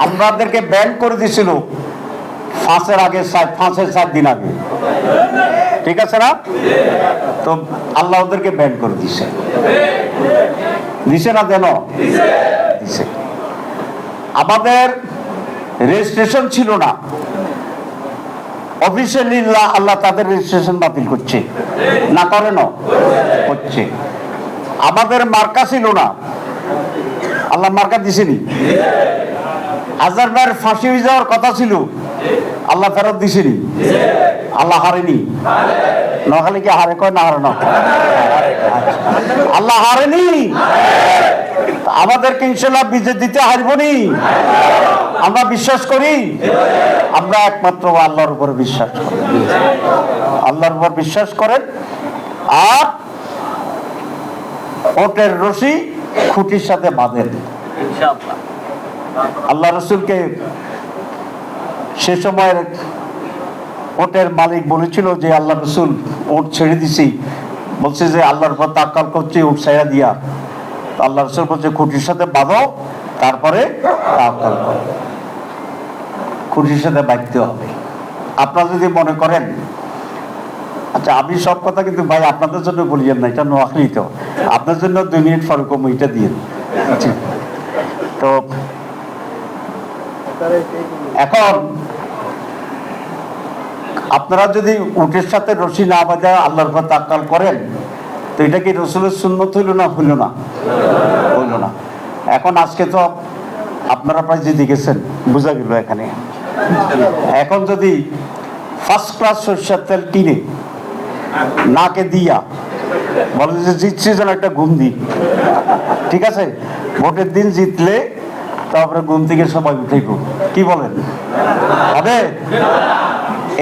আমাদেরকে ব্যান করে দিয়েছিল ফাঁসের 7 দিন আগে, ঠিক আছে না? তো আল্লাহ ওদেরকে ব্যান করে দিছে, দিছে না? যেন দিছে। আমাদের রেজিস্ট্রেশন ছিল না, অফিসিয়ালি আল্লাহ তাদের রেজিস্ট্রেশন বাতিল করছে না, করে না হচ্ছে। আমাদের মার্কা ছিল না, আল্লাহ মার্কা দিছেনি। আজহার ভাইয়ের ফাঁসি হয়ে যাওয়ার কথা ছিল, আল্লাহ ফেরত দিছেনি। আল্লাহ হারেনি। নখালি কি হারে কয়? না হারে না, আল্লাহ হারেনি। আমাদেরকে ইনশাল্লাহ বিজয় দিতে হারবনি, আমরা বিশ্বাস করি। আমরা একমাত্র আল্লাহর উপর বিশ্বাস করি, আল্লাহর উপর বিশ্বাস করেন। আর ওটের রশি খুঁটির সাথে বাঁধেন। আল্লাহ রসুলকে সে সময়ের ওটের মালিক বলেছিল যে আল্লাহ রসুল ওট ছেড়ে দিছি, বলছে যে আল্লাহর উপর তাওয়াক্কুল করছি, ওট ছেড়ে দিয়া। আল্লাহ রসুল বলছে খুঁটির সাথে বাঁধো, তারপরে তাওয়াক্কুল করো। খুঁটির সাথে বাঁধতে হবে। আপনারা যদি মনে করেন, আচ্ছা আমি সব কথা কিন্তু ভাই আপনাদের জন্য বলিয়েন না, এটা নোয়াখালী, তো আপনার জন্য 2 মিনিট পরে কম এটা দিয়ে। তো এখন আপনারা যদি উটের সাথে রশি না বাঁধা আল্লাহর উপর তাওয়াক্কুল করেন, তো এটা কি রসুলের সুন্নত হইল না? হইল না, হইল না। এখন আজকে তো আপনারা প্রায় যে দেখেছেন, বোঝা গেল এখানে। এখন যদি ফার্স্ট ক্লাস সরষের তেল কিনে নাকে দিয়া বলে যে জিতছি যেন একটা ঘুম দিই, ঠিক আছে? ভোটের দিন জিতলে তারপরে ঘুম থেকে সবাই উঠে, কি বলেন? হবে?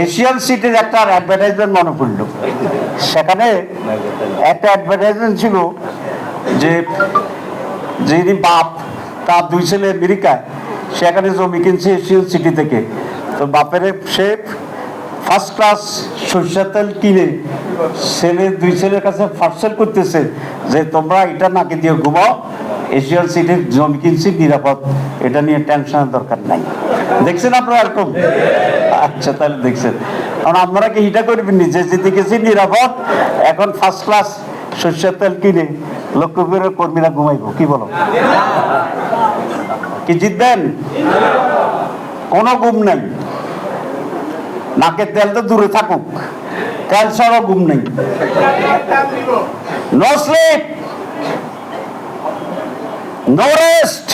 এশিয়ান সিটির একটা অ্যাডভার্টাইজমেন্ট মনে পড়ল। সেখানে একটা অ্যাডভার্টাইজমেন্ট ছিল যে যিনি বাপ, তার 2 ছেলে আমেরিকায়, সেখানে জমি কিনছে এশিয়ান সিটি থেকে। তো বাপের সে ফার্স্ট ক্লাস সরষের তেল কিনে 2 ছেলের কাছে পার্সেল করতেছে যে তোমরা এটা নাকি দিয়ে ঘুমাও, এশিয়ান সিটির জমি কিনছি, নিরাপদ, এটা নিয়ে টেনশনের দরকার নাই। দেখছেন আপনারা এরকম? আচ্ছা, তাহলে দেখছেন। কারণ আপনারা কি এটা করবেন যে জিতে গেছি নিরাপদ, এখন ফার্স্ট ক্লাস সরষের তেল কিনে লক্ষ্মীপুরের কর্মীরা ঘুমাইব, কি বলো? কি জিতবেন? কোনো ঘুম নাই। নাকের তেল তো দূরে থাকুক, তেল ছাড়াও ঘুম নেই। নো স্লিপ, নো রেস্ট,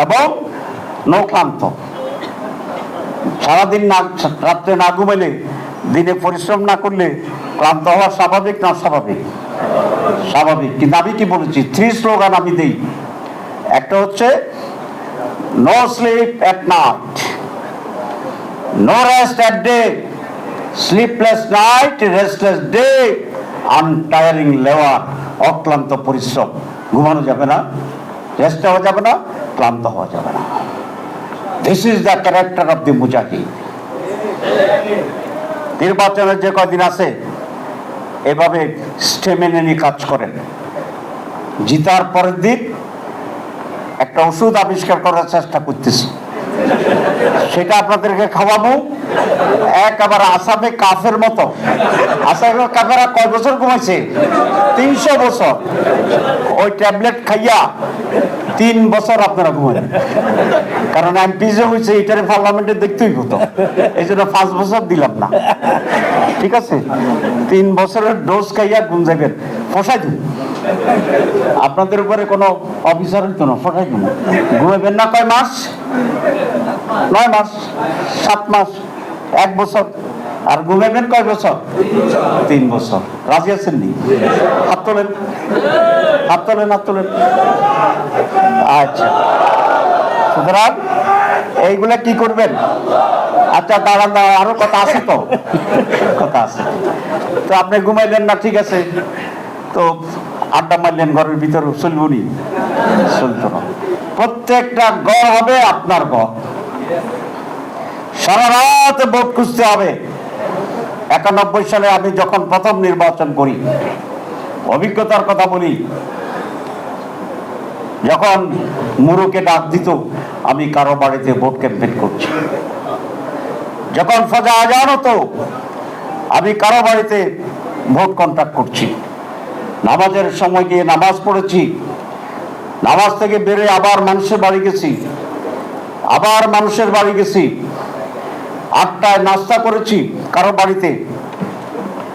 এবং নো ক্লান্ত। সারাদিন রাত্রে না ঘুমাইলে, দিনে পরিশ্রম না করলে ক্লান্ত হওয়া স্বাভাবিক না? স্বাভাবিক, স্বাভাবিক। কিন্তু আমি কি বলেছি? 3 স্লোগান আমি দেই। একটা হচ্ছে no sleep at night, no rest at day, sleepless night, restless day, untiring labour, অক্লান্ত পরিশ্রম। ঘুমানো যাবে না, রেস্ট হওয়া যাবে না, ক্লান্ত হওয়া যাবে না। This is the character of the মুজাহিদ। নির্বাচনের যে কদিন আছে এভাবে স্টেমিনা নিয়ে কাজ করেন। জিতার পরের দিন একটা ওষুধ আবিষ্কার করার চেষ্টা করতেছি, সেটা আপনাদেরকে খাওয়াবো। একেবারে আসামে কাফের মতো। আসামে কাফেরা কয় বছর ঘুমাইছে? 300 বছর। ওই ট্যাবলেট খাইয়া 3 বছর আপনারা ঘুমাবেন। কারণ এমপি যে হয়েছে এটারে পার্লামেন্টে দেখতেই হতো, এই জন্য 5 বছর দিলাম না, ঠিক আছে? 3 বছরের ডোজ খাইয়া ঘুম যাবেন, ফসাই দিন। আপনাদের উপরে কোনো অফিসার হইতো না, ফসাই দিন। ঘুমাবেন না কয় মাস? 9 মাস, 7 মাস, 1 বছর। আর ঘুমাবেন কয় বছর? 3 বছর। রাজি আছেন নি? হাত তোলেন, হাত তোলেন, হাত তোলেন। আচ্ছা, সুতরাং এইগুলা কি করবেন? আচ্ছা দাঁড়ান, আরো কথা আছে, তো কথা আছে। তো আপনি ঘুমাইলেন না, ঠিক আছে, তো আড্ডা মারলেন ঘরের ভিতরে, চলবো নি? চলতো না। প্রত্যেকটা ঘর হবে আপনার ঘর। সারা রাত ভোট খুঁজতে হবে। 91 সালে আমি যখন প্রথম নির্বাচন করি, অভিজ্ঞতার কথা বলি, যখন মুরুকে ডাক দিত আমি কারো বাড়িতে ভোট ক্যাম্পেইন করছি, যখন ফজর আজান হতো আমি কারো বাড়িতে ভোট কন্ট্যাক্ট করছি, নামাজের সময় গিয়ে নামাজ পড়েছি, নামাজ থেকে বেরোয় আবার মানুষের বাড়ি গেছি, আবার মানুষের বাড়ি গেছি, 8টায় নাস্তা করেছি কারো বাড়িতে,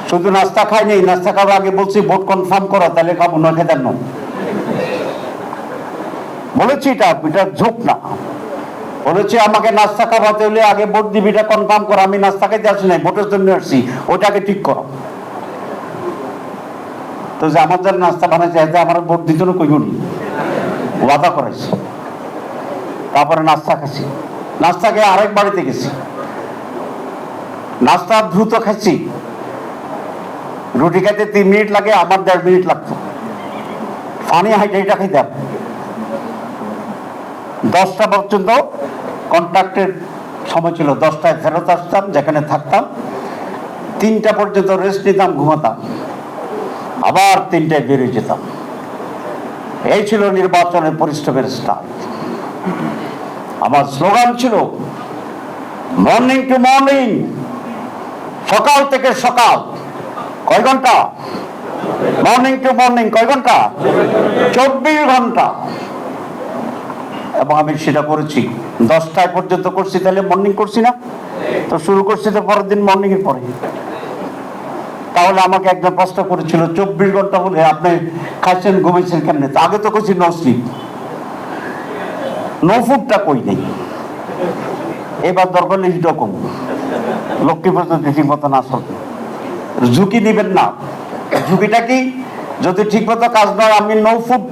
শুধু নাস্তা খাইনি, নাস্তা খাওয়ার আগে বলছি ভোট কনফার্ম করো, তাহলে খাবো না খেতেন না বলেছি। এটা ঝোঁক না, বলেছি আমাকে নাস্তা খাওয়াতে হলে আগে ভোট দিবি, এটা কনফার্ম করো। আমি নাস্তা খাইতে আসি নাই, ভোটের জন্য আসছি, ওইটাকে ঠিক করো। তো যে আমাদের নাস্তা বানাইছে এতে আমার ভোট দিত না, কইগুনি ওয়াদা করাইছি। তারপরে নাস্তা খাচ্ছি, নাস্তা খেয়ে আরেক বাড়িতে গেছি, নাস্তা দ্রুত খাচ্ছি, রুটি খাইতে 3 মিনিট লাগে, আমার 1.5 মিনিট লাগতো। ফানি হাইটা খাইতাম। 10টা পর্যন্ত কন্ট্রাক্টের সময় ছিল, 10টায় ফেরত আসতাম যেখানে থাকতাম, 3টা পর্যন্ত রেস্ট নিতাম, ঘুমাতাম, আবার 3টায় বেরিয়ে যেতাম। এই ছিল নির্বাচনের পরিশ্রমের স্টার্ট। আমার স্লোগান ছিল মর্নিং টু মর্নিং, সকাল থেকে সকাল। কয় ঘন্টা? মর্নিং টু মর্নিং কয় ঘন্টা? 24 ঘন্টা। এবং আমি সেটা করেছি, 10টায় পর্যন্ত করছি, তাহলে মর্নিং করছি না? তো শুরু করছি তো পরের দিন মর্নিং এর পরে। তাহলে আমাকে একজন প্রশ্ন করেছিল 24 ঘন্টা বলে আপনি খাইছেন ঘুমাইছেন কেমনে? আগে তো করছি নো স্লিপ, নো ফুডটা কই নেই। এবার দরকার নেই রকম লক্ষ্মীপুর ঠিক মতো না চলবে, ঝুঁকি নিবেন না। ঝুঁকিটা কি? যদি ঠিক মতো কাজ নয় আমি নো ফুড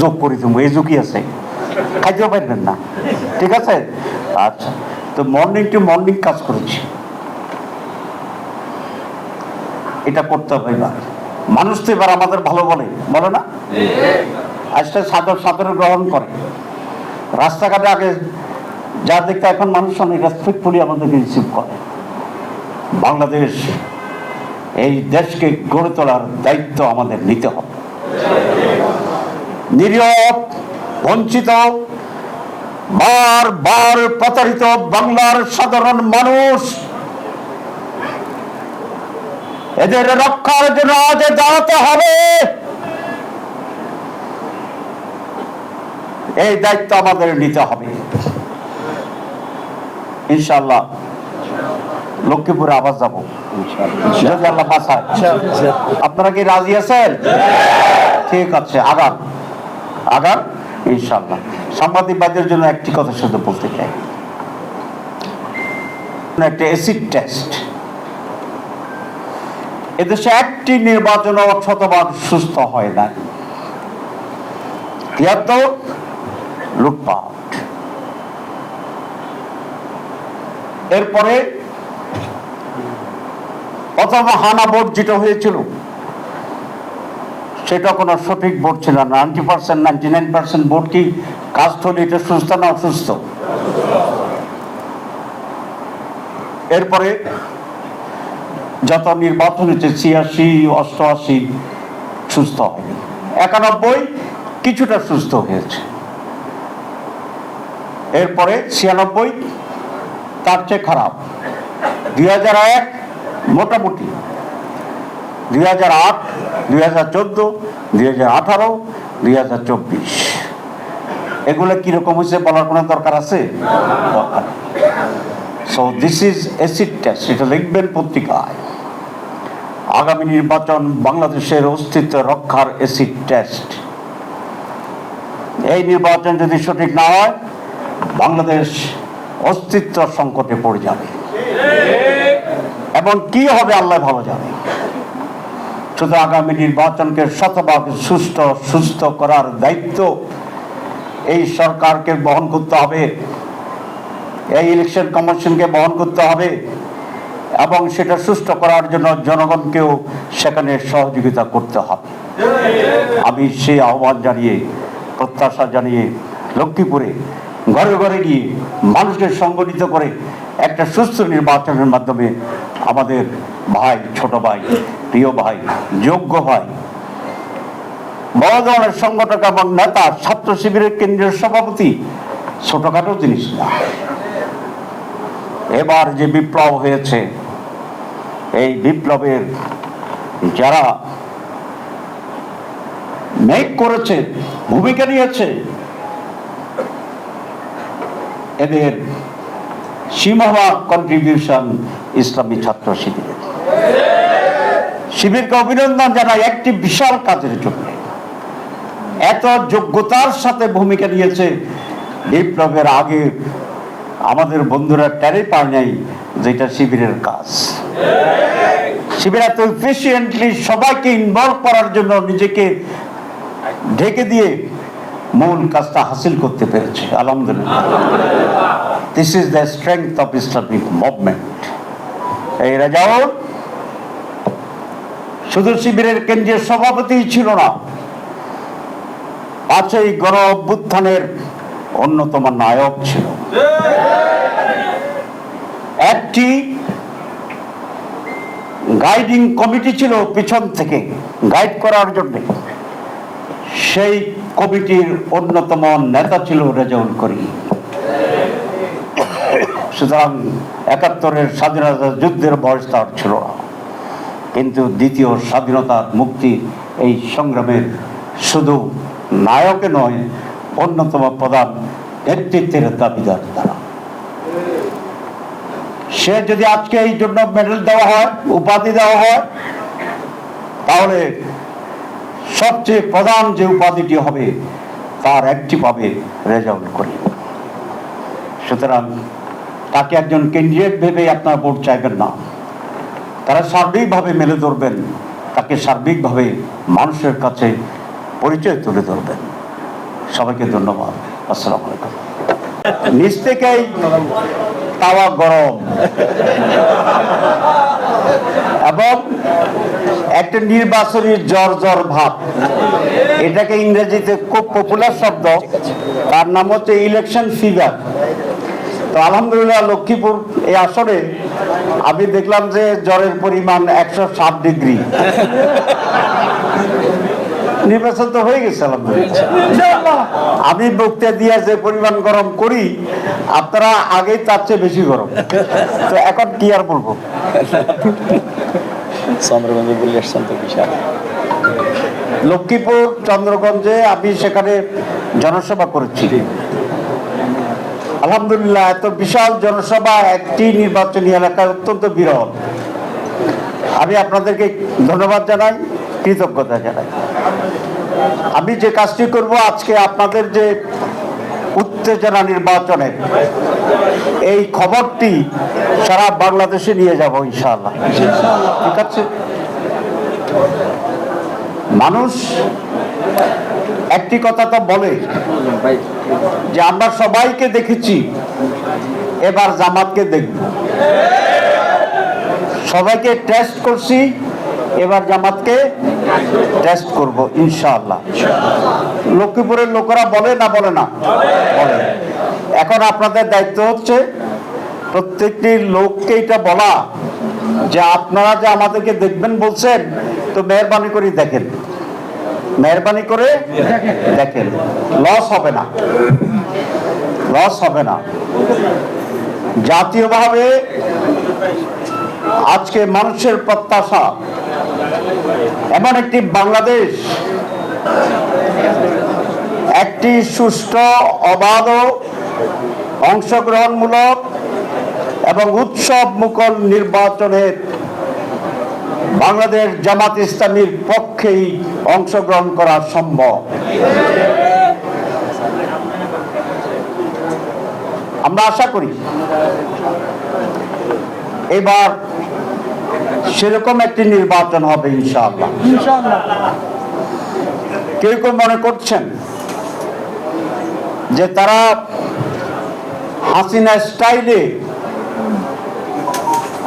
যোগ করে দেবো, এই ঝুঁকি আছে, খাইতেও পারবেন না। ঠিক আছে? আচ্ছা, তো মর্নিং টু মর্নিং কাজ করেছি, এটা করতে হবে। এবার মানুষ তো এবার আমাদের ভালো বলে না, আজকে সাদর গ্রহণ করে। রাস্তাঘাটে আগে যা দেখতে, এখন মানুষ অনেক রেসপেক্টফুলি আমাদেরকে রিসিভ করে। বাংলাদেশ, এই দেশকে গড়ে তোলার দায়িত্ব আমাদের নিতে হবে। নিরীহ, বঞ্চিত, বারবার প্রতারিত বাংলার সাধারণ মানুষ, এদের রক্ষার জন্য আজ দাঁড়াতে হবে। এই দায়িত্ব আমাদের নিতে হবে। ইনশাআল্লাহ লক্ষ্মীপুরে আবার যাবো, যদি আল্লাহ বাঁচায়। আপনারা কি রাজি আছেন? ঠিক আছে, আগান ইনশাআল্লাহ। সাংবাদিকদের জন্য একটি কথা শুধু বলতে চাই, একটা অ্যাসিড টেস্ট। এদেশে একটি নির্বাচন শতভাগ সুস্থ হয় না, লুটপাট। এরপরে প্রথম হানা ভোট যেটা হয়েছিল সেটা কোনো সঠিক ভোট ছিল না। 90%, 99% ভোট কি কাস্ট হলে এটা সুস্থ না অসুস্থ? এরপরে যত নির্বাচন হয়েছে 86, 88 সুস্থ হয়নি, 91 কিছুটা সুস্থ হয়েছে। এরপরে 96 তার চেয়ে খারাপ, 2001 মোটামুটি, 2008, 2014, 2018, 2024 এগুলো কিরকম হয়েছে বলার কোনো দরকার আছে? So this is acid test, এটা লিখবেন পত্রিকায়। আগামী নির্বাচন বাংলাদেশের অস্তিত্ব রক্ষার অ্যাসিড টেস্ট। এই নির্বাচন যদি সঠিক না হয় বাংলাদেশ অস্তিত্ব সংকটে পড়ে যাবে, এবং কি হবে আল্লাহ ভালো জানে। শুধু আগামী নির্বাচনকে শতভাগ সুস্থ করার দায়িত্ব এই সরকারকে বহন করতে হবে, এই ইলেকশন কমিশনকে বহন করতে হবে, এবং সেটা সুস্থ করার জন্য জনগণকেও সেখানে সহযোগিতা করতে হবে। আমি সেই আহ্বান জানিয়ে, প্রত্যাশা জানিয়ে লক্ষ্মীপুরে ঘরে ঘরে গিয়ে মানুষকে সংগঠিত করে একটা সুস্থ নির্বাচনের মাধ্যমে আমাদের ভাই, ছোট ভাই, প্রিয় ভাই, যোগ্য ভাই বড় ধরনের সংগঠক এবং নেতা, ছাত্র শিবিরের কেন্দ্রীয় সভাপতি ছোটখাটো জিনিস না। এবার যে বিপ্লব হয়েছে, এই বিপ্লবের যারা মেক করেছে, ভূমিকা নিয়েছে, এদের সীমাহীন কন্ট্রিবিউশন ইসলামী ছাত্র শিবিরের। শিবিরকে অভিনন্দন জানাই একটি বিশাল কাজের জন্য। এত যোগ্যতার সাথে ভূমিকা নিয়েছে, বিপ্লবের আগে আমাদের বন্ধুরা টেরই পায় নাই যেটা শিবিরের কাজ। শিবির এত এফিশিয়েন্টলি সবাইকে ইনভলভ করার জন্য নিজেকে ঢেকে দিয়ে মূল কাজটা হাসিল করতে পেরেছে, আলহামদুলিল্লাহ। This is the strength of Islamic movement. এই রেজাউল শুধু শিবিরের কেন্দ্রীয় সভাপতি ছিল না, 5ই গণ অভ্যুত্থানের অন্যতম নায়ক ছিল। একটি গাইডিং কমিটি ছিল পিছন থেকে গাইড করার জন্য, সেই কমিটির অন্যতম নেতা ছিল রেজাউল করিম। সুতরাং 71-এর স্বাধীনতা যুদ্ধের বয়স তার ছিল না, কিন্তু দ্বিতীয় স্বাধীনতার মুক্তি এই সংগ্রামের শুধু নায়কে নয়, অন্যতম প্রধান নেতৃত্বের দাবিদার তারা। সে যদি আজকে এই জন্য মেডেল দেওয়া হয়, উপাধি দেওয়া হয়, তাহলে সবচেয়ে প্রধান যে উপাধিটি হবে তার একটি পাবে রেজাউল করিম। সুতরাং তাকে একজন ক্যান্ডিডেট ভেবে আপনারা ভোট চাইবেন না, তারা সার্বিকভাবে মেলে ধরবেন, তাকে সার্বিকভাবে মানুষের কাছে পরিচয় তুলে ধরবেন। সবাইকে ধন্যবাদ। আসসালামু আলাইকুম। নিচ থেকেই তাওয়া গরম এবং একটা নির্বাচনী জ্বর ভাব, এটাকে ইংরেজিতে খুব পপুলার শব্দ, তার নাম হচ্ছে ইলেকশন ফিভার। তো আলহামদুলিল্লাহ লক্ষ্মীপুর এই আসরে আমি দেখলাম যে জ্বরের পরিমাণ 107 ডিগ্রি। নির্বাচন তো হয়ে গেছে আলহামদুলিল্লাহ। আমি বক্তৃতা দিয়ে যে পরিমাণ গরম করি, আপনারা আগেই তার চেয়ে বেশি গরম। তো এখন কি আর বলবো। চন্দ্রগঞ্জে বলে আসছেন তো বিশাল। লক্ষ্মীপুর চন্দ্রগঞ্জে আমি সেখানে জনসভা করেছি। আলহামদুলিল্লাহ এত বিশাল জনসভা একটি নির্বাচনী এলাকায় অত্যন্ত বিরল। আমি আপনাদেরকে ধন্যবাদ জানাই, কৃতজ্ঞতা জানাই। আমি যে কাজটি করব আজকে, আপনাদের যে উত্তেজনা নির্বাচনের এই খবরটি সারা বাংলাদেশে নিয়ে যাব ইনশাআল্লাহ। ঠিক আছে। মানুষ একটি কথা তো বলে যে আমরা সবাইকে দেখেছি, এবার জামাতকে দেখব। সবাইকে টেস্ট করছি, এবার জামাতকে টেস্ট করব ইনশাআল্লাহ। লক্ষ্মীপুরের লোকেরা বলে না বলে না বলে। এখন আপনাদের দায়িত্ব হচ্ছে প্রত্যেকটি লোককে এটা বলা যে আপনারা যে আমাদেরকে দেখবেন বলছেন, তো মেহরবানি করে দেখেন, মেহরবানি করে দেখেন। লস হবে না, লস হবে না। জাতীয়ভাবে আজকে মানুষের প্রত্যাশা এমন একটি বাংলাদেশ, একটি সুষ্ঠু, অবাধ, অংশগ্রহণমূলক এবং উৎসব মুখর নির্বাচনের বাংলাদেশ জামাত ইসলামীর পক্ষেই অংশগ্রহণ করা সম্ভব। আমরা আশা করি এবার সেরকম একটি নির্বাচন হবে ইনশাআল্লাহ। কেউ কেউ মনে করছেন যে তারা হাসিনা স্টাইলে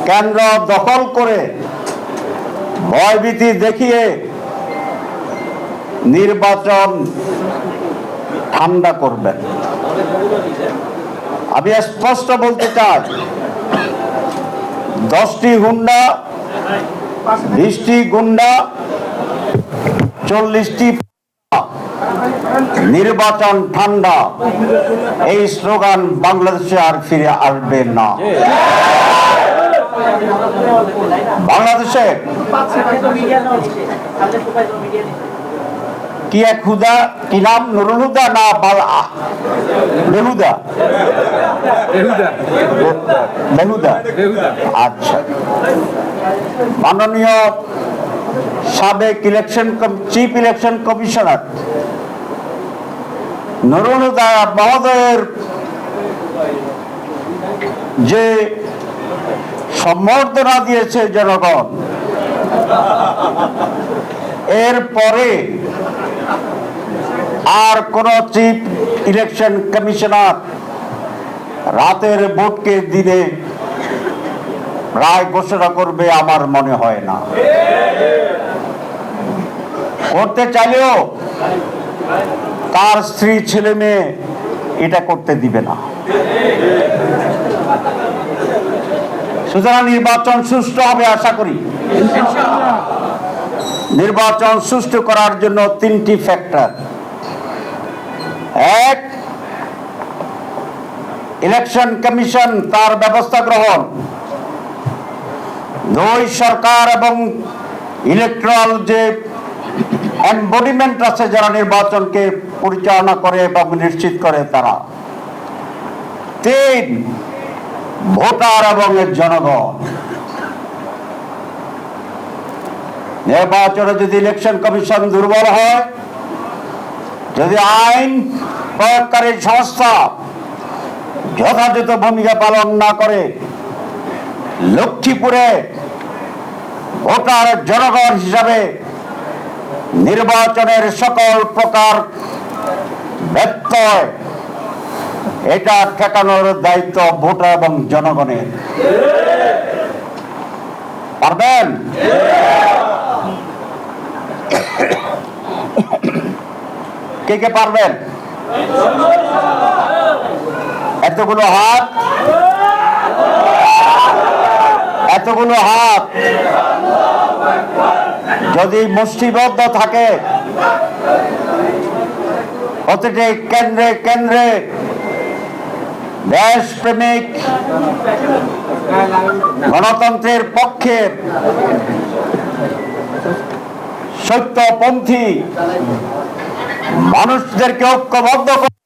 কেন্দ্র দখল করে ভয়ভীতি দেখিয়ে নির্বাচন ঠান্ডা করবেন। আমি স্পষ্ট বলতে চাই, 10টি হুন্ডা, 20টি গুন্ডা, 40টি নির্বাচন ঠান্ডা, এই স্লোগান বাংলাদেশে আর ফিরে আসবে না। বাংলাদেশে কি এক হুদা, কি নাম, নুরুল হুদা না বেহুদা? বেহুদা। আচ্ছা, মাননীয় সাবেক chief election commissioner Nurul Huda মহোদয়ের যে সম্বর্ধনা দিয়েছে জনগণ, এরপরে আর কোন চিফ ইলেকশন কমিশনার রাতের ভোটকে দিনে রায় ঘোষণা করবে আমার মনে হয় না। করতে চাইলেও তার স্ত্রী ছেলে মেয়ে এটা করতে দিবে না। সুতরাং নির্বাচন সুষ্ঠু হবে আশা করি। নির্বাচন সুষ্ঠু করার জন্য তিনটি ফ্যাক্টর: এক, ইলেকশন কমিশন তার ব্যবস্থা গ্রহণ; দুই, সরকার এবং ইলেকট্রাল যে এমবডিমেন্ট আছে যারা নির্বাচনকে পরিচালনা করে এবং নিশ্চিত করে তারা; তিন, ভোটার এবং জনগণ। নির্বাচনে যদি ইলেকশন কমিশন দুর্বল হয়, যদি আইন প্রয়োগকারী সংস্থা যথাযথ ভূমিকা পালন না করে, লক্ষ্মীপুরে ভোটার জনগণ হিসাবে নির্বাচনের সকল প্রকার ব্যত্যয় এটা ঠেকানোর দায়িত্ব ভোটার এবং জনগণের। পারবেন? কে কে পারবেন? এতগুলো হাত, এতগুলো হাত যদি মুষ্টিবদ্ধ থাকে, প্রতিটি কেন্দ্রে কেন্দ্রে দেশপ্রেমিক গণতন্ত্রের পক্ষের সত্যপন্থী মানুষদেরকে ঐক্যবদ্ধ করে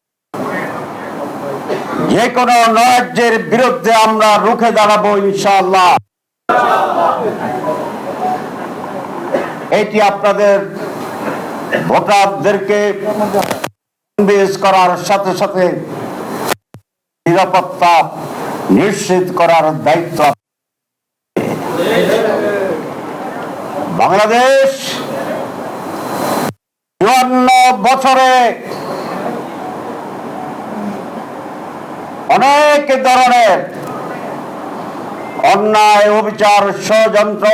যে কোনো নৈরাজ্যের বিরুদ্ধে আমরা রুখে দাঁড়াবো ইনশাআল্লাহ। এটি আপনাদের ভোটারদেরকে করার সাথে সাথে নিরাপত্তা নিশ্চিত করার দায়িত্ব। বাংলাদেশ ৫৪ বছরে অনেক ধরনের অন্যায়, অবিচার, ষড়যন্ত্র,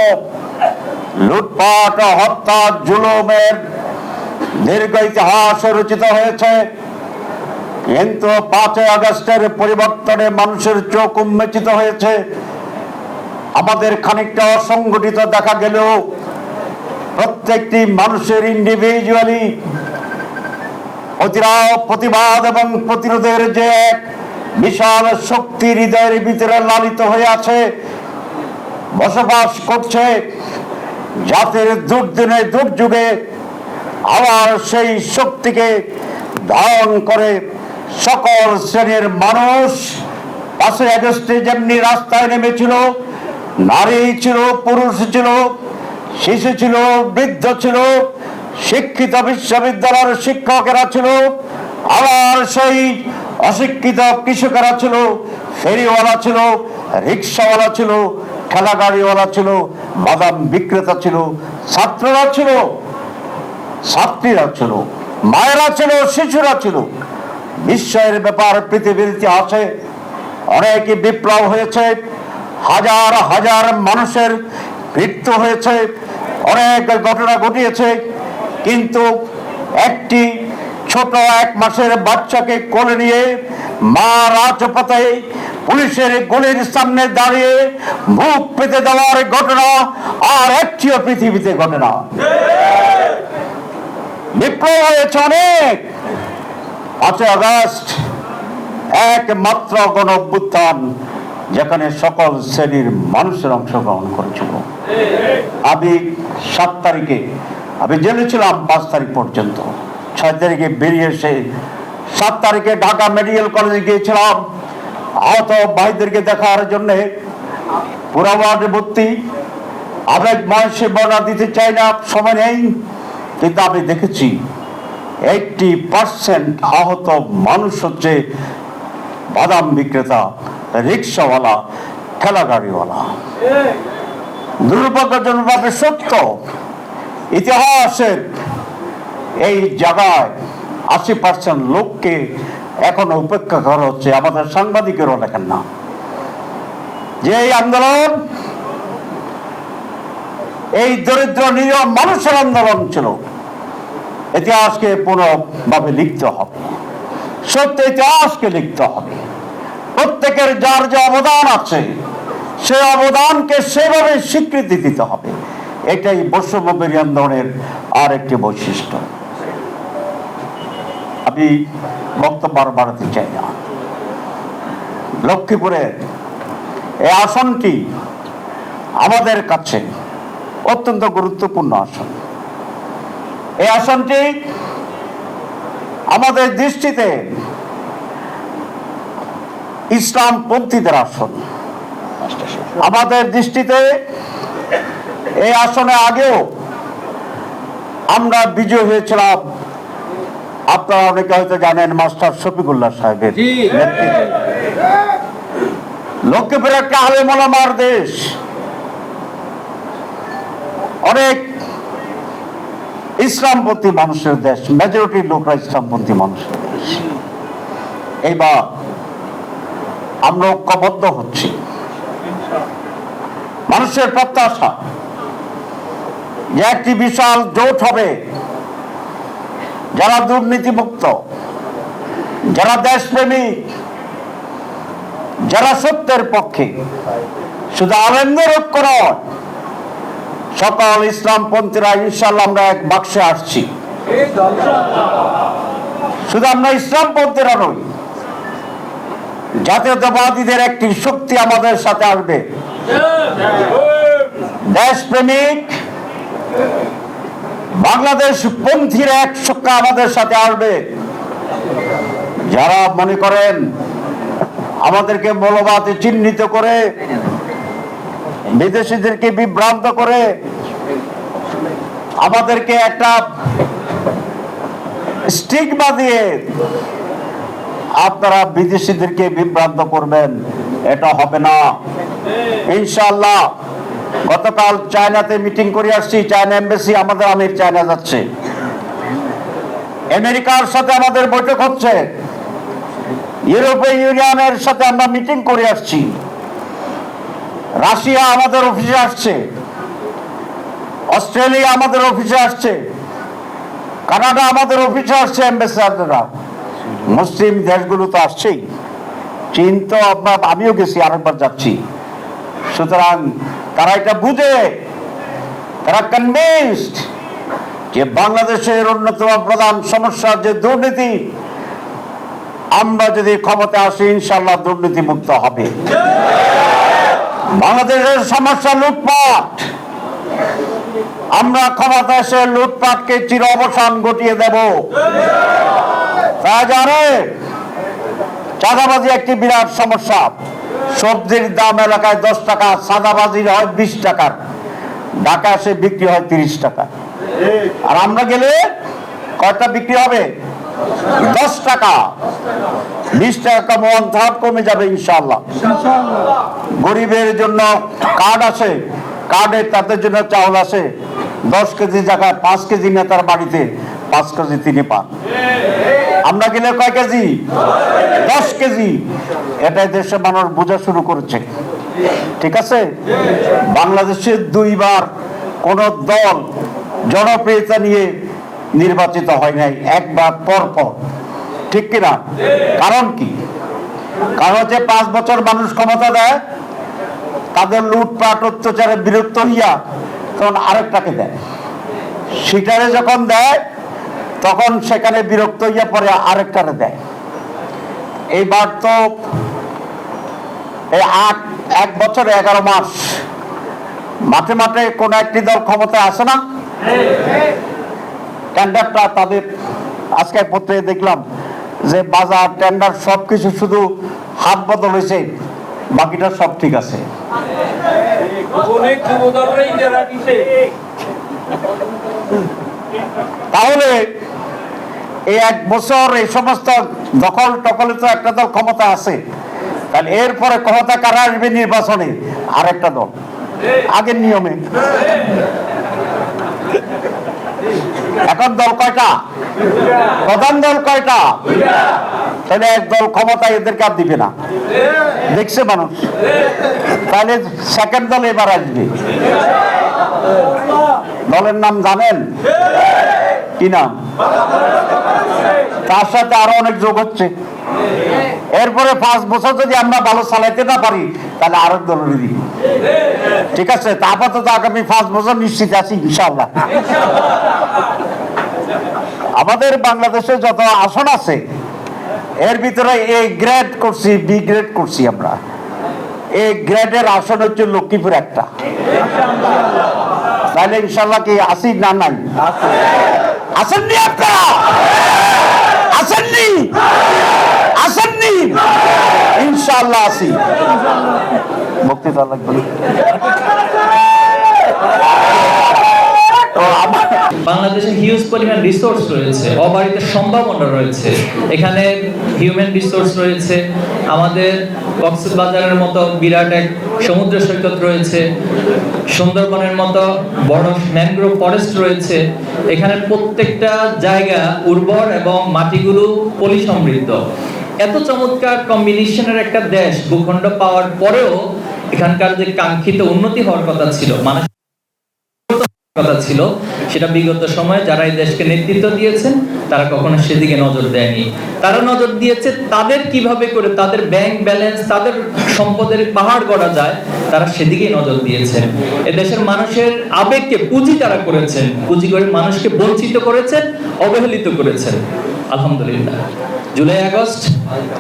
লুটপাট, হত্যা, জুলুমের দীর্ঘ ইতিহাস রচিত হয়েছে। কিন্তু ৫ই আগস্টের পরিবর্তনে মানুষের চোখ উন্মোচিত হয়েছে। আমাদের খানিকটা অসংগঠিত দেখা গেলেও প্রত্যেকটি মানুষের ইন্ডিভিজুয়ালি প্রতিবাদ এবং প্রতিরোধের যে এক বিশাল শক্তি হৃদয়ের ভিতরে লালিত হয়ে আছে, বসবাস করছে, জাতির দুর্দিনে দুর্যোগে আবার সেই শক্তিকে ধারণ করে সকল শ্রেণীর মানুষ ৫ই আগস্টে যেমনি রাস্তায় নেমেছিল, নারী ছিল, পুরুষ ছিল, শিশু ছিল, বৃদ্ধ ছিল, শিক্ষিত বিশ্ববিদ্যালয়ের শিক্ষকেরা ছিল, আবার সেই অশিক্ষিত কৃষকেরা ছিল, ফেরিওয়ালা ছিল, রিক্সাওয়ালা ছিল, ঠেলা গাড়িওয়ালা ছিল, বাদাম বিক্রেতা ছিল, ছাত্ররা ছিল, ছাত্রীরা ছিল, মায়েরা ছিল, শিশুরা ছিল। বিস্ময়ের ব্যাপার, পৃথিবীর ইতিহাসে অনেক বিপ্লব হয়েছে, হাজার হাজার মানুষের মৃত্যু হয়েছে, অনেক ঘটনা ঘটিয়েছে, কিন্তু একটি ছোট ১ মাসের বাচ্চাকে কোলে নিয়ে মা রাজপথে পুলিশের গুলির সামনে দাঁড়িয়ে মুখ পেতে দেওয়ার ঘটনা আর একটিও পৃথিবীতে ঘটনা। বিপ্লব হয়েছে অনেক, 5 আগস্ট একমাত্র গণ অভ্যুত্থান যেখানে সকল শ্রেণীর মানুষের অংশগ্রহণ করেছিল। আমি 7 তারিখে আমি জেলে ছিলাম 5 তারিখ পর্যন্ত। 6 তারিখে বেরিয়ে এসে 7 তারিখে ঢাকা মেডিকেল কলেজে গিয়েছিলাম আহত ভাইদেরকে দেখার জন্য। পুরা ওয়ার্ডে ভর্তি, আবেগ ময়সে বর্ণনা দিতে চাই না, সময় নেই, কিন্তু আমি দেখেছি 80% আহত মানুষ হচ্ছে বাদাম বিক্রেতা, রিক্সাওয়ালা, ঠেলা গাড়িওয়ালা। দুর্ভাগ্যজনকভাবে সত্য, ইতিহাসের এই জায়গায় 80% লোককে এখন উপেক্ষা করা হচ্ছে। আমাদের সাংবাদিকেরও লেখেন না যে এই আন্দোলন এই দরিদ্র নিরীহ মানুষের আন্দোলন ছিল। ইতিহাসকে পুনঃভাবে লিখতে হবে, সত্য ইতিহাসকে লিখতে হবে। প্রত্যেকের যার যে অবদান আছে সেই অবদানকে সেভাবে স্বীকৃতি দিতে হবে। এটাই বৈষম্যবিরোধী আন্দোলনের আর একটি বৈশিষ্ট্য। আমি বক্তব্য বাড়াতে চাই না। লক্ষ্মীপুরের এই আসনটি আমাদের কাছে অত্যন্ত গুরুত্বপূর্ণ আসন। এই আসনটি আমাদের দৃষ্টিতে ইসলামপন্থীদের আসন। আমাদের দৃষ্টিতে এই আসনে আগেও আমরা বিজয় হয়েছিলাম, আপনারা অনেকে হয়তো জানেন, মাস্টার শফিকুল্লাহ সাহেবের নেতৃত্বে। লক্ষ্মীপুর একটা আলেম ওলামার দেশ, অনেক ইসলামপন্থী মানুষের দেশ, মেজরিটি লোকরা ইসলামপন্থী মানুষের দেশ। এইবার আমরা ঐক্যবদ্ধ হচ্ছি। মানুষের প্রত্যাশা যে একটি বিশাল জোট হবে, যারা দুর্নীতিমুক্ত, যারা দেশপ্রেমিক, যারা সত্যের পক্ষে। শুধু আলেমদের ঐক্য নয়, সকল ইসলামপন্থীরা ইনশাআল্লাহ আমরা এক বাক্সে আসছি। শুধু আমরা ইসলামপন্থীরা নই, জাতীয়তাবাদীদের একটি শক্তি আমাদের সাথে আসবে, দেশপ্রেমিক বাংলাদেশ পন্থীর এক শক্তি আমাদের সাথে আসবে। যারা মনে করেন আমাদেরকে মৌলবাদে চিহ্নিত করে, বিদেশিদেরকে বিভ্রান্ত করে, আমাদেরকে একটা স্টিগমা দিয়ে আপনারা বিদেশিদেরকে বিভ্রান্ত করবেন, এটা হবে না ইনশাআল্লাহ। গতকাল চায়নাতে মিটিং করে আসছি, চায়না এমবাসি, আমাদের আমির চায়না যাচ্ছে, আমেরিকার সাথে আমাদের বৈঠক হচ্ছে, ইউরোপীয় ইউনিয়নের সাথে আমরা মিটিং করে আসছি, রাশিয়া আমাদের অফিসে আসছে, অস্ট্রেলিয়া আমাদের অফিসে আসছে, কানাডা আমাদের অফিসে আসছে অ্যাম্বাসেডাররা। মুসলিম দেশগুলো তো আসছেই, চীন তো আমিও গেছি, আরেকবার যাচ্ছি। সুতরাং তারা এটা বুঝে, তারা কনভিন্সড যে বাংলাদেশের অন্যতম প্রধান সমস্যা যে দুর্নীতি, আমরা যদি ক্ষমতা আসি ইনশাআল্লাহ দুর্নীতি মুক্ত হবে। বাংলাদেশের সমস্যা লুটপাট, আমরা ক্ষমতা এসে লুটপাটকে চির অবসান ঘটিয়ে দেব। তারা জানে চাঁদাবাজি একটি বিরাট সমস্যা। সবজির দাম এলাকায় 10 টাকা, চাঁদাবাজির হয় 20 টাকার, ঢাকা এসে বিক্রি হয় 30 টাকা। আর আমরা গেলে কয়টা বিক্রি হবে? 10 টাকা, 20 টাকা মন ধাপ কমে যাবে ইনশাআল্লাহ। গরিবের জন্য কার্ড আছে, কার্ডে তাদের জন্য চাউল আছে, 10 কেজি জায়গায় 5 কেজি নেতার বাড়িতে 5 কেজি তিনি পান। আমরা গেলে কয় কেজি? 10 কেজি। এটাই দেশের মানুষ বোঝা শুরু করেছে। ঠিক আছে, বাংলাদেশে 2 বার কোন দল জনপ্রিয়তা নিয়ে নির্বাচিত হয় নাই, একবার পর পর। ঠিক কিনা? কারণ কি? কারণ হচ্ছে 5 বছর মানুষ ক্ষমতা দেয়, তাদের লুটপাট অত্যাচারে বিরক্ত হইয়া তখন আরেকটাকে দেয়। সেটারে যখন দেয় তখন সেখানে বিরক্ত হইয়া পরে আরেকটারে দেয়। এইবার তো এই 1 বছর 11 মাস মাঠে মাঠে কোন একটি দল ক্ষমতায় আসে না, টেন্ডারটা তাদের আজকে পত্রে দেখলাম যে বাজার টেন্ডার সবকিছু শুধু হাত বদল হয়েছে, বাকিটা সব ঠিক আছে। তাহলে এই 1 বছর এই সমস্ত দখল টকলে তো একটা দল ক্ষমতা আছে, তাহলে এরপরে ক্ষমতা কারা আসবে নির্বাচনে? আরেকটা দল আগের নিয়মে। এখন দল কয়টা? প্রধান দল কয়টা? তাহলে এক দল ক্ষমতা এদেরকে আর দিবে না, দেখছে মানুষ। তাহলে সেকেন্ড দল এবার আসবে, দলের নাম জানেন কি নাম? তার সাথে আরো অনেক যোগ হচ্ছে। এরপরে 5 বছর যদি আমরা ভালো চালাইতে না পারি তাহলে আরেক দলের দিই, ঠিক আছে? তা আপাতত আগামী 5 বছর নিশ্চিত আছি ইনশাআল্লাহ। আমাদের বাংলাদেশে যত আসন আছে এর ভিতরে এ গ্রেড করছি, বি গ্রেড করছি আমরা। এ গ্রেডের আসন হচ্ছে লক্ষ্মীপুর একটা। তাহলে ইনশাআল্লাহ কি আসি না নাই? আসেননি আপনারা? আসেননি? আসেননি? ইনশাআল্লাহ আসি। বক্তৃতা লাগবে না। বাংলাদেশে হিউজ পরিমাণ রিসোর্স রয়েছে, অবারিত সম্ভাবনা রয়েছে। এখানে হিউম্যান রিসোর্স রয়েছে, আমাদের কক্সবাজারের মতো বিরাট এক সমুদ্র সৈকত রয়েছে, সুন্দরবনের মতো বড় ম্যানগ্রোভ ফরেস্ট রয়েছে। এখানে প্রত্যেকটা জায়গা উর্বর এবং মাটিগুলো পলি সমৃদ্ধ। এত চমৎকার কম্বিনেশনের একটা দেশ ভূখণ্ড পাওয়ার পরেও এখানকার যে কাঙ্ক্ষিত উন্নতি হওয়ার কথা ছিল, মানুষ কথা ছিল, সেটা বিগত সময়ে যারা এই দেশকে নেতৃত্ব দিয়েছেন তারা কখনো সেদিকে নজর দেয়নি। তারা নজর দিয়েছে তাদের কিভাবে করে তাদের ব্যাংক ব্যালেন্স, তাদের সম্পদের পাহাড় গড়া যায়, তারা সেদিকেই নজর দিয়েছেন। এ দেশের মানুষের আবেগকে পুঁজি তারা করেছেন, পুঁজি করে মানুষকে বঞ্চিত করেছেন, অবহেলিত করেছেন। আলহামদুলিল্লাহ, জুলাই আগস্ট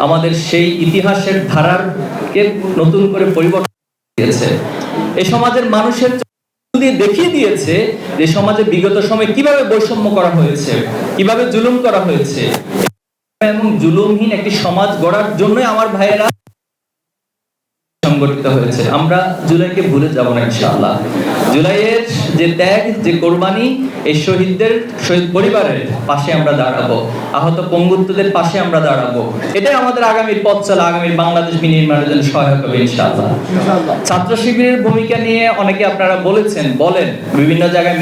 আমাদের সেই ইতিহাসের ধারাকে নতুন করে পরিবর্তন দিয়েছে। এই সমাজের মানুষের দিয়ে দেখিয়ে দিয়েছে যে সমাজে বিগত সময়ে কিভাবে বৈষম্য করা হয়েছে, কিভাবে জুলুম করা হয়েছে, এবং জুলুমহীন একটি সমাজ গড়ার জন্যই আমার ভাইয়েরা সংগঠিত হয়েছে। আমরা জুলাইকে ভুলে যাব না ইনশাআল্লাহ। জুলাইয়ের যে ত্যাগ, যে কোরবানি, এই শহীদদের, শহীদ পরিবারের পাশে আমরা দাঁড়াবো, আহত পঙ্গুত্বদের পাশে আমরা দাঁড়াবো। এটাই আমাদের আগামীর পথ চলা, আগামীর বাংলাদেশ বিনির্মাণের জন্য সহায়ক হবে ইনশাআল্লাহ। ছাত্র শিবিরের ভূমিকা নিয়ে অনেকে আপনারা বলেছেন, বলেন বিভিন্ন জায়গায়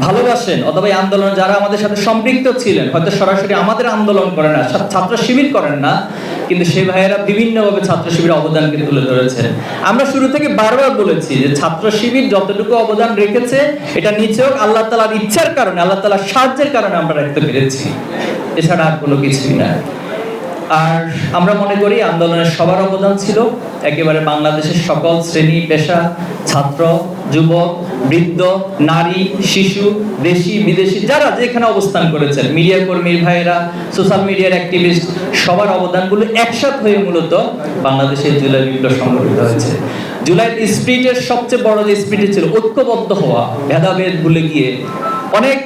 ভালোবাসেন, অথবা এই আন্দোলন যারা আমাদের সাথে সম্পৃক্ত ছিলেন, হয়তো সরাসরি আমাদের আন্দোলন করেন না, ছাত্র শিবির করেন না, কিন্তু সেই ভাইয়েরা বিভিন্নভাবে ছাত্র শিবিরের অবদানকে তুলে ধরেছেন। আমরা শুরু থেকে বারবার বলেছি যে ছাত্র শিবির যতটুকু অবদান রেখেছে এটা নিছক আল্লাহ তাআলার ইচ্ছার কারণে, আল্লাহ তাআলার সাহায্যের কারণে আমরা রাখতে পেরেছি, এছাড়া আর কোনো কিছুই না। আর আমরা মনে করি আন্দোলনের সবার অবদান ছিল, একেবারে বাংলাদেশের সকল শ্রেণী পেশা, ছাত্র, যুবক, বৃদ্ধ, নারী, শিশু, দেশি বিদেশি যারা যেখানে অবস্থান করেছেন, মিডিয়া কর্মীর ভাইয়েরা, সোশ্যাল মিডিয়ার অ্যাক্টিভিস্ট, সবার অবদানগুলো একসাথ হয়ে মূলত বাংলাদেশের জুলাই বিপ্লব সংগঠিত হয়েছে। জুলাই স্পিরিটের সবচেয়ে বড় যে স্পিরিট ছিল ঐক্যবদ্ধ হওয়া, ভেদাভেদ ভুলে গিয়ে। অনেক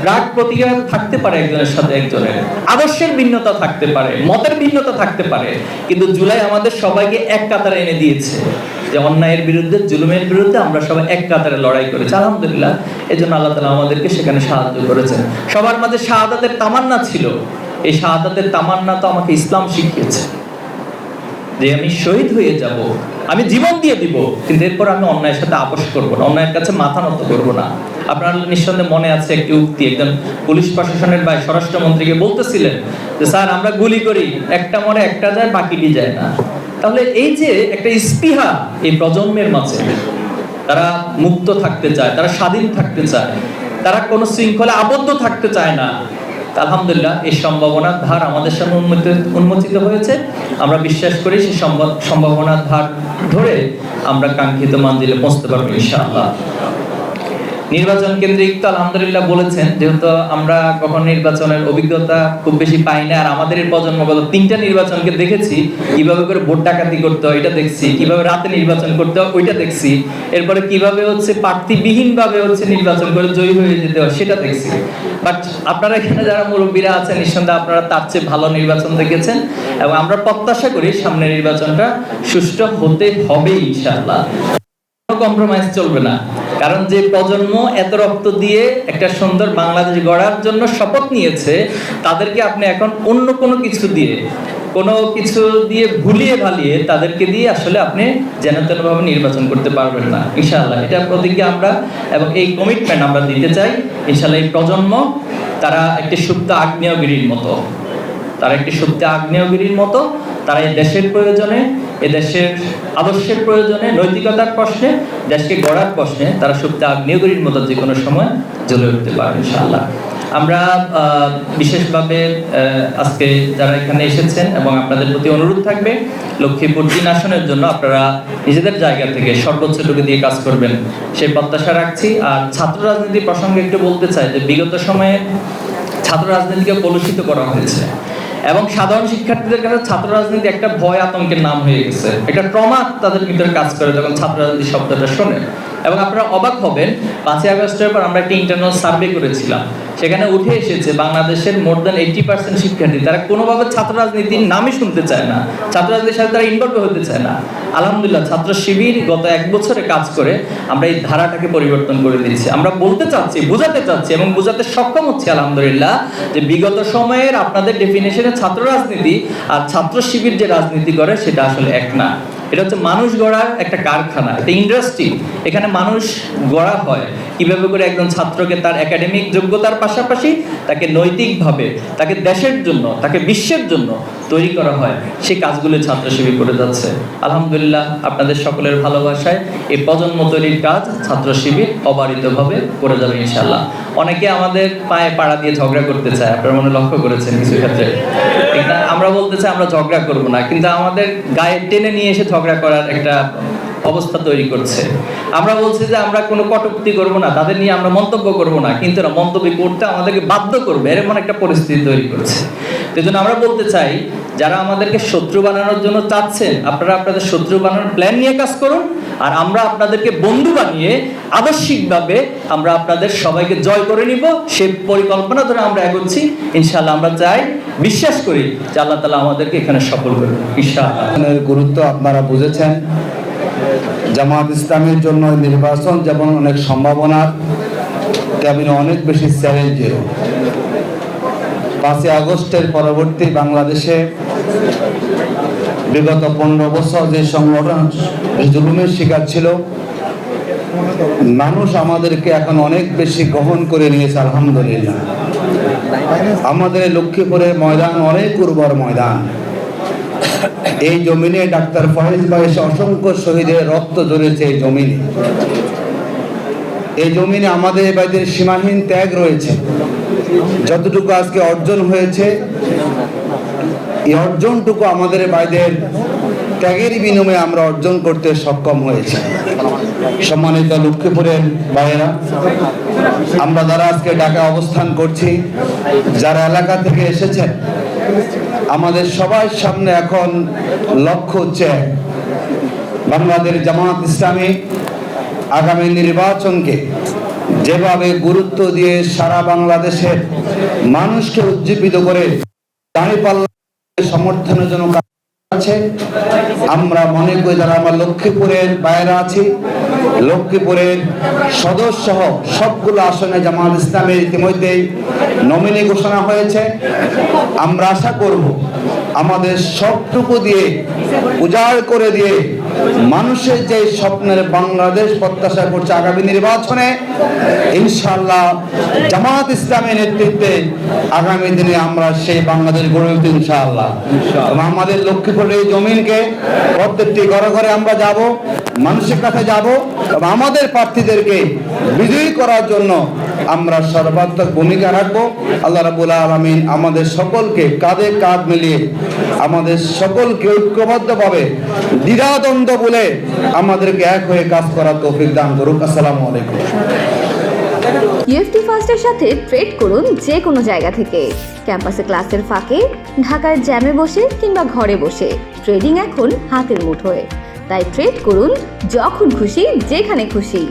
রাগ প্রতিক্রিয়া থাকতে পারে একজনের সাথে একজনের, আদর্শের ভিন্নতা থাকতে পারে, মতের ভিন্নতা থাকতে পারে, কিন্তু জুলাই আমাদের সবাইকে এক কাতারে এনে দিয়েছে যে অন্যায়ের বিরুদ্ধে, জুলুমের বিরুদ্ধে আমরা সবাই এক কাতারে লড়াই করেছি। আলহামদুলিল্লাহ, এজন্য আল্লাহ তাআলা আমাদেরকে সেখানে সাহায্য করেছেন। সবার মাঝে শাহাদাতের তামান্না ছিল, এই শাহাদাতের তামান্না তো আমাকে ইসলাম শিখিয়েছে যে আমি শহীদ হয়ে যাব, আমি জীবন দিয়ে দিব, কিন্তু এরপর আমি অন্যায়ের সাথে আপোষ করব না, অন্যায়ের কাছে মাথা নত করব না। আপনার নিঃসন্দেহে মনে আছে একটি উক্তি, একজন পুলিশ প্রশাসনের ভাই স্বরাষ্ট্রমন্ত্রীকে বলতেছিলেন যে স্যার আমরা গুলি করি, একটা মরে একটা যায়, বাকিটি যায় না। তাহলে এই যে একটা স্পৃহা এই প্রজন্মের মাঝে, তারা মুক্ত থাকতে চায়, তারা স্বাধীন থাকতে চায়, তারা কোনো শৃঙ্খলা আবদ্ধ থাকতে চায় না। আলহামদুলিল্লাহ, এই সম্ভাবনার ধার আমাদের সামনে উন্মোচিত হয়েছে। আমরা বিশ্বাস করি সেই সম্ভাবনার ধার ধরে আমরা কাঙ্ক্ষিত মঞ্জিলে পৌঁছতে পারবো ইনশাআল্লাহ। নির্বাচন কেন্দ্রিক তো আলহামদুলিল্লাহ বলেছেন, যেহেতু আমরা কখন নির্বাচনের অভিজ্ঞতা খুব বেশি পাই না, আর আমাদের এই প্রজন্মগত 3টা নির্বাচনকে দেখেছি, কিভাবে করে ভোট ডাকাতি করতে হয় এটা দেখছি, কিভাবে রাতে নির্বাচন করতে হয় ওইটা দেখছি, এরপরে কিভাবে হচ্ছে প্রার্থীবিহীন ভাবে হচ্ছে নির্বাচন করে জয়ী হয়ে যেতে হয় সেটা দেখছি। বাট আপনারা এখানে যারা মুরব্বীরা আছেন নিঃসন্দেহে আপনারা তার চেয়ে ভালো নির্বাচন দেখেছেন, এবং আমরা প্রত্যাশা করি সামনের নির্বাচনটা সুষ্ঠু হতে হবে ইনশাআল্লাহ। কম্প্রোমাইজ চলবে না, কারণ যে প্রজন্ম এত রক্ত দিয়ে একটা সুন্দর বাংলাদেশ গড়ার জন্য শপথ নিয়েছে, তাদেরকে আপনি এখন অন্য কোনো কিছু দিয়ে ভুলিয়ে ভালিয়ে তাদেরকে দিয়ে আসলে আপনি যেন তেনভাবে নির্বাচন করতে পারবেন না ইনশাআল্লাহ। এটা প্রতিজ্ঞা আমরা এবং এই কমিটমেন্ট আমরা দিতে চাই ইনশাআল্লাহ। এই প্রজন্ম তারা একটি সুপ্ত আগ্নেয়গিরির মতো, তারা এই দেশের প্রয়োজনে, এই দেশের আদর্শের প্রয়োজনে, নৈতিকতার প্রশ্নে, দেশকে গড়ার প্রশ্নে তারা সুপ্ত আগ্নেয়গিরির মতো যে কোনো সময় জ্বলে উঠতে পারে ইনশাআল্লাহ। আমরা বিশেষভাবে আজকে যারা এখানে এসেছেন এবং আপনাদের প্রতি অনুরোধ থাকবে, লক্ষ্মীপুর 3 আসনের জন্য আপনারা নিজেদের জায়গা থেকে সর্বোচ্চটুকু দিয়ে কাজ করবেন সেই প্রত্যাশা রাখছি। আর ছাত্র রাজনীতি প্রসঙ্গে একটু বলতে চাই যে বিগত সময়ে ছাত্র রাজনীতিকে কলুষিত করা হয়েছে এবং সাধারণ শিক্ষার্থীদের কাছে ছাত্র রাজনীতি একটা ভয় আতঙ্কের নাম হয়ে গেছে, একটা ট্রমা তাদের ভিতরে কাজ করে যখন ছাত্র রাজনীতি শব্দটা শোনে। এবং আপনারা অবাক হবেন, 5ই আগস্টের পর আমরা একটা ইন্টারনাল সার্ভে করেছিলাম, সেখানে উঠে এসেছে বাংলাদেশের মোর দ্যান 80% শিক্ষার্থী তারা কোনোভাবে ছাত্র রাজনীতির নামই শুনতে চায় না, ছাত্র রাজনীতির সাথে তারা ইনভলভ হতে চায় না। আলহামদুলিল্লাহ ছাত্র শিবির গত 1 বছরে কাজ করে আমরা এই ধারাটাকে পরিবর্তন করে দিয়েছি। আমরা বলতে চাচ্ছি, বোঝাতে চাচ্ছি এবং বোঝাতে সক্ষম হচ্ছি আলহামদুলিল্লাহ যে বিগত সময়ের আপনাদের ডেফিনেশনে ছাত্র রাজনীতি আর ছাত্র শিবির যে রাজনীতি করে সেটা আসলে এক না। এটা হচ্ছে মানুষ গড়ার একটা কারখানা, একটা ইন্ডাস্ট্রি। এখানে মানুষ গড়া হয় কিভাবে করে একজন ছাত্রকে তার একাডেমিক যোগ্যতার পাশাপাশি তাকে নৈতিকভাবে, তাকে দেশের জন্য, তাকে বিশ্বের জন্য তৈরি করা হয়, সেই কাজগুলো ছাত্র শিবির করে যাচ্ছে। আলহামদুলিল্লাহ আপনাদের সকলের ভালোবাসায় এই প্রজন্ম তৈরির কাজ ছাত্র শিবির অবারিতভাবে করে যাবে ইনশাআল্লাহ। অনেকে আমাদের পায়ে পাড়া দিয়ে ঝগড়া করতে চায়, আপনারা মনে লক্ষ্য করেছেন কিছু ক্ষেত্রে। আমরা বলতে চাই আমরা ঝগড়া করব না, কিন্তু আমাদের গায়ে টেনে নিয়ে এসে ঝগড়া করার একটা অবস্থা তৈরি করছে। আমরা বলছি যে আমরা কোনো কটূক্তি করব না, তাদের নিয়ে আমরা মন্তব্য করব না, কিন্তু না, মন্তব্য করতে আমাদেরকে বাধ্য করবে এরকম একটা পরিস্থিতি তৈরি করছে। সেজন্য আমরা বলতে চাই যারা আমাদেরকে শত্রু বানানোর জন্য চাচ্ছেন, আপনারা আপনাদের শত্রু বানানোর প্ল্যান নিয়ে কাজ করুন, আর আমরা আপনাদেরকে বন্ধু বানিয়ে আদর্শিকভাবে আমরা আপনাদের সবাইকে জয় করে নিব, সেই পরিকল্পনা ধরে আমরা এগোচ্ছি ইনশাআল্লাহ। আমরা চাই, বিশ্বাস করি যে আল্লাহ তাআলা আমাদেরকে এখানে সফল করবেন ইনশাআল্লাহ। গুরুত্ব আপনারা বুঝেছেন। জামাত ইসলামের জন্য নির্বাচন যেমন অনেক সম্ভাবনা, তেমনি অনেক বেশি চ্যালেঞ্জেরও। 5ই আগস্টের পরবর্তী বাংলাদেশে বিগত 15 বছর যে সংগঠন জুলুমের শিকার ছিল, মানুষ আমাদেরকে এখন অনেক বেশি গ্রহণ করে নিয়েছে আলহামদুলিল্লাহ। আমাদের লক্ষ্মীপুরের ময়দান অনেক উর্বর ময়দান। এই জমিনে ডাক্তার ফয়েজ ভাই অসংখ্য শহীদের রক্ত ঝরেছে। এই জমিনে আমাদের ভাইদের সীমাহীন ত্যাগ রয়েছে। যতটুকু আজকে অর্জন হয়েছে, এই অর্জনটুকু আমাদের ভাইদের ত্যাগের বিনিময়ে আমরা অর্জন করতে সক্ষম হয়েছে। সম্মানিত লক্ষ্মীপুরের ভাইয়েরা, আমরা যারা আজকে ঢাকা অবস্থান করছি, যারা এলাকা থেকে এসেছেন, আমাদের সবার সামনে এখন লক্ষ্য হচ্ছে বাংলাদেশ জামাত ইসলামী আগামী নির্বাচনকে যেভাবে গুরুত্ব দিয়ে সারা বাংলাদেশের মানুষকে উজ্জীবিত করে দাঁড়িপাল্লা সমর্থনের জন্য আছে। আমরা মনে করি যারা আমার লক্ষ্মীপুরের বাইরে আছি, লক্ষ্মীপুরের সদর সহ সবগুলো আসনে জামাত ইসলামের ইতিমধ্যেই নমিনি ঘোষণা হয়েছে। আমরা আশা করব আমাদের সবটুকু দিয়ে উজাড় করে দিয়ে মানুষের যে স্বপ্নের বাংলাদেশ প্রত্যাশা করছে আগামী নির্বাচনে ইনশাআল্লাহ জামাত ইসলামের নেতৃত্বে আগামী দিনে আমরা সেই বাংলাদেশ গড়ে উঠব ইনশাআল্লাহ। আমাদের লক্ষ্মীপুরের এই জমিনকে প্রত্যেকটি ঘরে ঘরে আমরা যাব, মানুষের কাছে যাব এবং আমাদের প্রার্থীদেরকে বিজয়ী করার জন্য আমরা সর্বাত্মক ভূমিকা রাখবো। আল্লাহ রাব্বুল আলামিন আমাদের সকলকে কাঁধে কাঁধ মিলিয়ে আমাদের সকলকে ঐক্যবদ্ধভাবে দ্বিধাদ্বন্দ্ব বলে আমাদেরকে এক হয়ে কাজ করার তৌফিক দান করুক। আসসালামু আলাইকুম। ইউএফটি ফার্স্টের সাথে ট্রেড করুন যে কোনো জায়গা থেকে। ক্যাম্পাসে ক্লাসের ফাঁকে, ঢাকার জ্যামে বসে কিংবা ঘরে বসে ট্রেডিং এখন হাতের মুঠোয়। তাই ট্রেড করুন যখন খুশি, যেখানে খুশি।